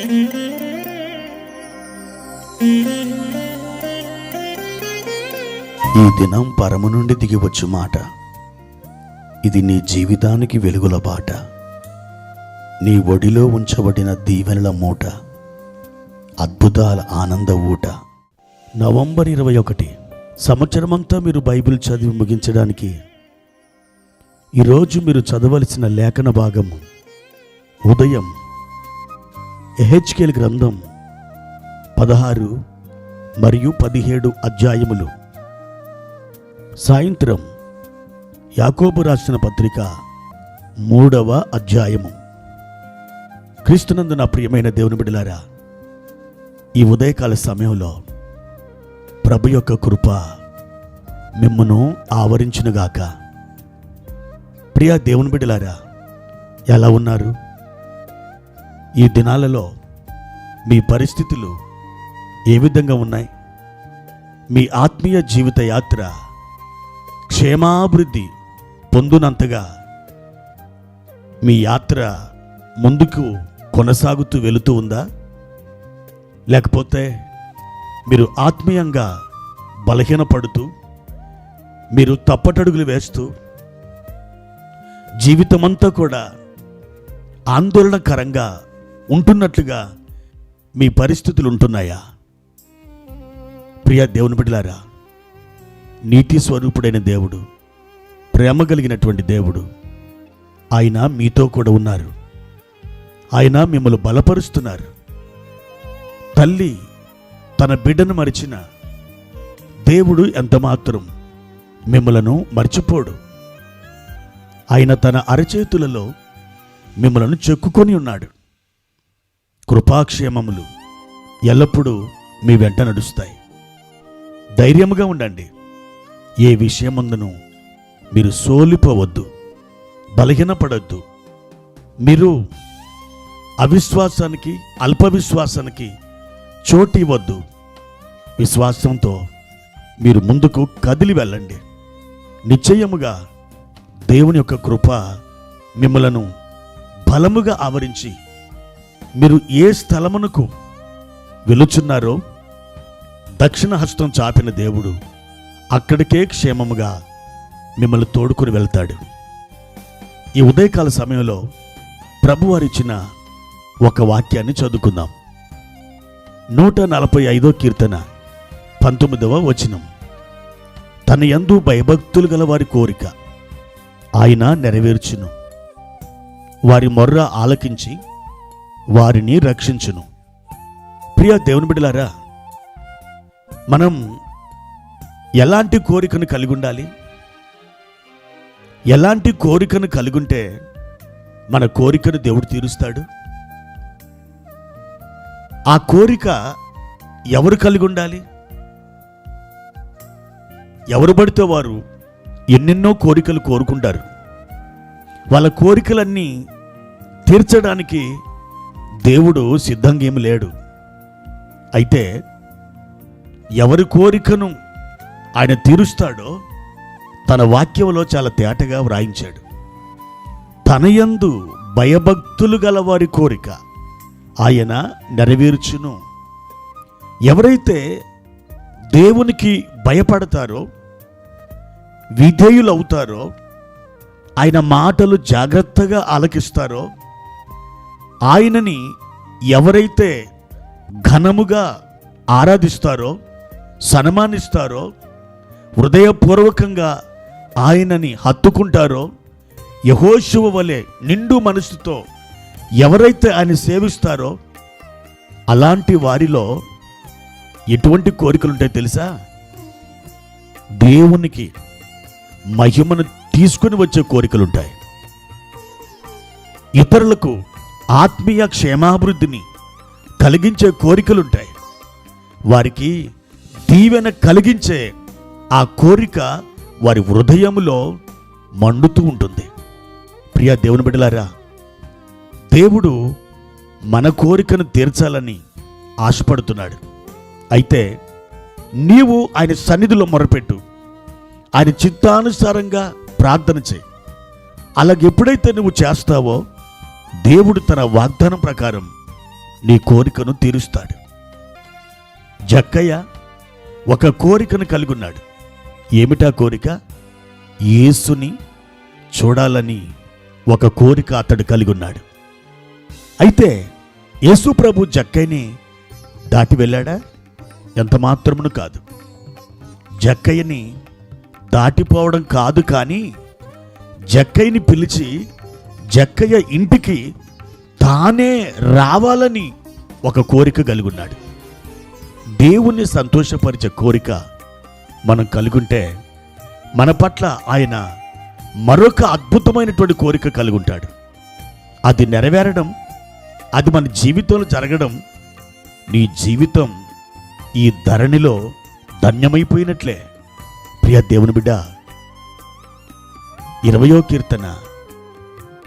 ఈ దినం పరము నుండి దిగివచ్చు మాట. ఇది నీ జీవితానికి వెలుగుల బాట. నీ ఒడిలో ఉంచబడిన దీవెనల మూట, అద్భుతాల ఆనంద ఊట. నవంబర్ 21 సంవత్సరమంతా మీరు బైబిల్ చదివి ముగించడానికి ఈరోజు మీరు చదవలసిన లేఖన భాగము ఉదయం యెహెజ్కేలు గ్రంథం 16 మరియు 17 అధ్యాయములు, సాయంత్రం యాకోబు రాసిన పత్రిక 3వ అధ్యాయము. క్రీస్తునందు నా ప్రియమైన దేవుని బిడ్డలారా, ఈ ఉదయకాల సమయంలో ప్రభు యొక్క కృప మిమ్మును ఆవరించునుగాక. ప్రియ దేవుని బిడ్డలారా, ఎలా ఉన్నారు? ఈ దినాలలో మీ పరిస్థితులు ఏ విధంగా ఉన్నాయి? మీ ఆత్మీయ జీవిత యాత్ర క్షేమాభివృద్ధి పొందునంతగా మీ యాత్ర ముందుకు కొనసాగుతూ వెళుతూ ఉందా? లేకపోతే మీరు ఆత్మీయంగా బలహీనపడుతూ, మీరు తప్పటడుగులు వేస్తూ, జీవితమంతా కూడా ఆందోళనకరంగా ఉంటున్నట్లుగా మీ పరిస్థితులు ఉంటున్నాయా? ప్రియ దేవుని బిడ్డలారా, నీతి స్వరూపుడైన దేవుడు, ప్రేమ కలిగినటువంటి దేవుడు, ఆయన మీతో కూడా ఉన్నారు. ఆయన మిమ్మల్ని బలపరుస్తున్నారు. తల్లి తన బిడ్డను మరిచిన దేవుడు ఎంతమాత్రం మిమ్మలను మర్చిపోడు. ఆయన తన అరచేతులలో మిమ్మలను చెక్కుకొని ఉన్నాడు. కృపాక్షేమములు ఎల్లప్పుడూ మీ వెంట నడుస్తాయి. ధైర్యముగా ఉండండి. ఏ విషయమందును మీరు సోలిపోవద్దు, బలహీనపడద్దు. మీరు అవిశ్వాసానికి, అల్పవిశ్వాసానికి చోటు ఇవ్వద్దు. విశ్వాసంతో మీరు ముందుకు కదిలి వెళ్ళండి. నిశ్చయముగా దేవుని యొక్క కృప మిమ్మలను బలముగా ఆవరించి, మీరు ఏ స్థలమునకు వెలుచున్నారో దక్షిణ హస్తం చాపిన దేవుడు అక్కడికే క్షేమముగా మిమ్మల్ని తోడుకొని వెళ్తాడు. ఈ ఉదయకాల సమయంలో ప్రభువారిచ్చిన ఒక వాక్యాన్ని చదువుకుందాం. 145వ కీర్తన 19వ వచనం. తన యందు భయభక్తులు గల వారి కోరిక ఆయన నెరవేర్చును. వారి మొర్ర ఆలకించి వారిని రక్షించును. ప్రియ దేవుని బిడ్డలారా, మనం ఎలాంటి కోరికను కలిగి ఉండాలి? ఎలాంటి కోరికను కలిగి ఉంటే మన కోరికను దేవుడు తీరుస్తాడు? ఆ కోరిక ఎవరు కలిగి ఉండాలి? ఎవరు పడితే వారు ఎన్నెన్నో కోరికలు కోరుకుంటారు. వాళ్ళ కోరికలన్నీ తీర్చడానికి దేవుడు సిద్ధంగా ఏమి లేడు. అయితే ఎవరి కోరికను ఆయన తీరుస్తాడో తన వాక్యంలో చాలా తేటగా వ్రాయించాడు. తన యందు భయభక్తులు గల వారి కోరిక ఆయన నెరవేర్చును. ఎవరైతే దేవునికి భయపడతారో, విధేయులవుతారో, ఆయన మాటలు జాగ్రత్తగా ఆలకిస్తారో, ఆయనని ఎవరైతే ఘనముగా ఆరాధిస్తారో, సన్మానిస్తారో, హృదయపూర్వకంగా ఆయనని హత్తుకుంటారో, యెహోషువ వలె నిండు మనసుతో ఎవరైతే ఆయన సేవిస్తారో, అలాంటి వారిలో ఎటువంటి కోరికలుంటాయో తెలుసా? దేవునికి మహిమను తీసుకుని వచ్చే కోరికలుంటాయి. ఇతరులకు ఆత్మీయ క్షేమాభివృద్ధిని కలిగించే కోరికలుంటాయి. వారికి దీవెన కలిగించే ఆ కోరిక వారి హృదయములో మండుతూ ఉంటుంది. ప్రియ దేవుని బిడ్డలారా, దేవుడు మన కోరికను తీర్చాలని ఆశపడుతున్నాడు. అయితే నీవు ఆయన సన్నిధిలో మొరపెట్టు, ఆయన చిత్తానుసారంగా ప్రార్థన చేయి. అలాగెప్పుడైతే నువ్వు చేస్తావో దేవుడు తన వాగ్దానం ప్రకారం నీ కోరికను తీరుస్తాడు. జక్కయ్య ఒక కోరికను కలిగి ఉన్నాడు. ఏమిటా కోరిక? యేసుని చూడాలని ఒక కోరిక అతడు కలిగి ఉన్నాడు. అయితే యేసు ప్రభు జక్కయ్యని దాటి వెళ్ళాడా? ఎంత మాత్రమును కాదు. జక్కయ్యని దాటిపోవడం కాదు, కానీ జక్కయ్యని పిలిచి జక్కయ్య ఇంటికి తానే రావాలని ఒక కోరిక కలిగి ఉన్నాడు. దేవుణ్ణి సంతోషపరిచే కోరిక మనం కలిగుంటే మన పట్ల ఆయన మరొక అద్భుతమైనటువంటి కోరిక కలిగి ఉంటాడు. అది నెరవేరడం, అది మన జీవితంలో జరగడం, నీ జీవితం ఈ ధరణిలో ధన్యమైపోయినట్లే. ప్రియ దేవుని బిడ్డ, 20వ కీర్తన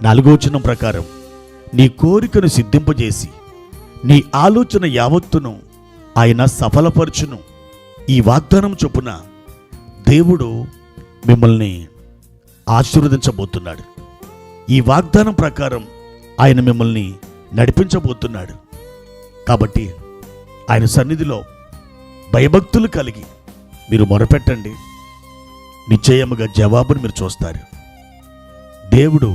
4వ వచనం ప్రకారం నీ కోరికను సిద్ధింపజేసి నీ ఆలోచన యావత్తును ఆయన సఫలపరచును. ఈ వాగ్దానం చొప్పున దేవుడు మిమ్మల్ని ఆశీర్వదించబోతున్నాడు. ఈ వాగ్దానం ప్రకారం ఆయన మిమ్మల్ని నడిపించబోతున్నాడు. కాబట్టి ఆయన సన్నిధిలో భయభక్తులు కలిగి మీరు మొరపెట్టండి. నిశ్చయముగా జవాబును మీరు చూస్తారు. దేవుడు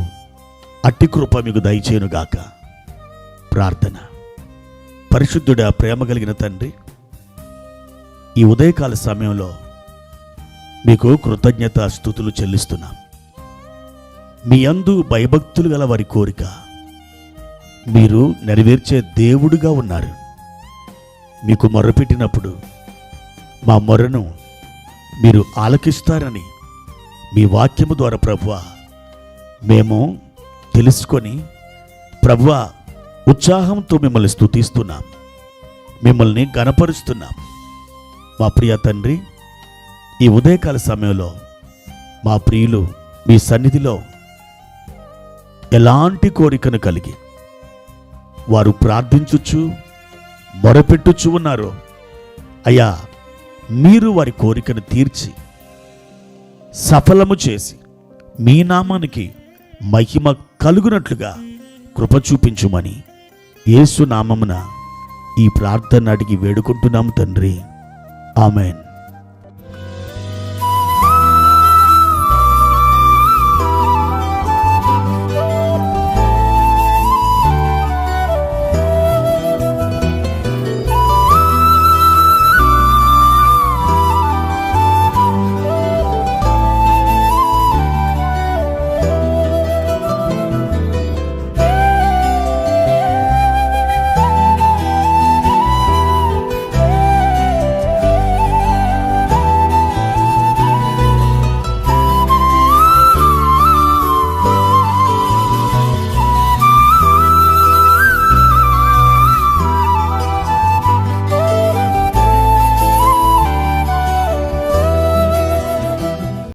అట్టి కృప మీకు దయచేయునుగాక. ప్రార్థన. పరిశుద్ధుడా, ప్రేమ కలిగిన తండ్రి, ఈ ఉదయకాల సమయంలో మీకు కృతజ్ఞత స్తుతులు చెల్లిస్తున్నాం. మీ యందు భయభక్తులు గల వారి కోరిక మీరు నెరవేర్చే దేవుడుగా ఉన్నారు. మీకు మొర్రపెట్టినప్పుడు మా మొర్రను మీరు ఆలకిస్తారని మీ వాక్యము ద్వారా ప్రభువా మేము తెలుసుకొని ప్రభువా ఉత్సాహంతో మిమ్మల్ని స్తుతిస్తున్నాం, మిమ్మల్ని ఘనపరుస్తున్నాం. మా ప్రియ తండ్రి, ఈ ఉదయకాల సమయంలో మా ప్రియులు మీ సన్నిధిలో ఎలాంటి కోరికను కలిగి వారు ప్రార్థించుచు మొరపెట్టుచు ఉన్నారో అయ్యా, మీరు వారి కోరికను తీర్చి సఫలము చేసి మీ నామానికి మహిమ కలుగునట్లుగా కృప చూపించుమని యేసు నామమున ఈ ప్రార్థన అడిగి వేడుకుంటున్నాము తండ్రి. ఆమెన్.